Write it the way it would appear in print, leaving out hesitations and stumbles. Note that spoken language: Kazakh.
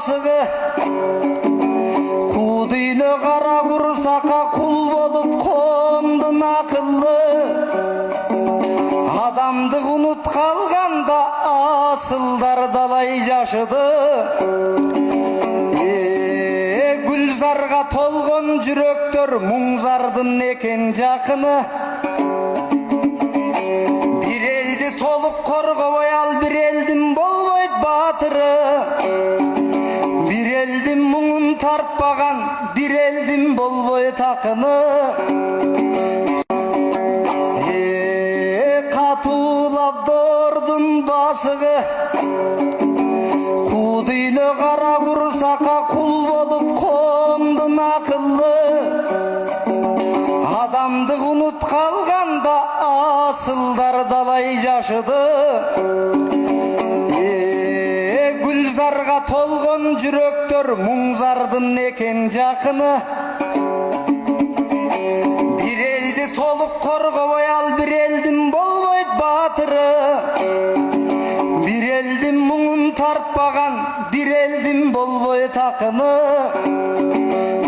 басығы, қудыйлы қара құрсаққа құл болып қондың ақыллы. Адамдық ұнут қалғанда асылдар далай жашыды. Гүлзарға толған жүректер мұңзардың екен жақыны. Bir eldi толық қорғабай ал, bir елдің болбойд батыры. Bir елдің мұңын тартпаған, bir елдің болбойд ақыны. Қатулап дордың басығы, қудыйлы қара құрсаққа құл болып қондың ақыллы. Адамдық ұнут қалғанда асылдар далай жашыды. Гүлзарға толған жүректер мұңзардың екен жақыны. Bir елді толық қорғабай ал, bir елдің болбойд батыры. Bir елдің мұңын тартпаған, bir елдің болбойд ақыны.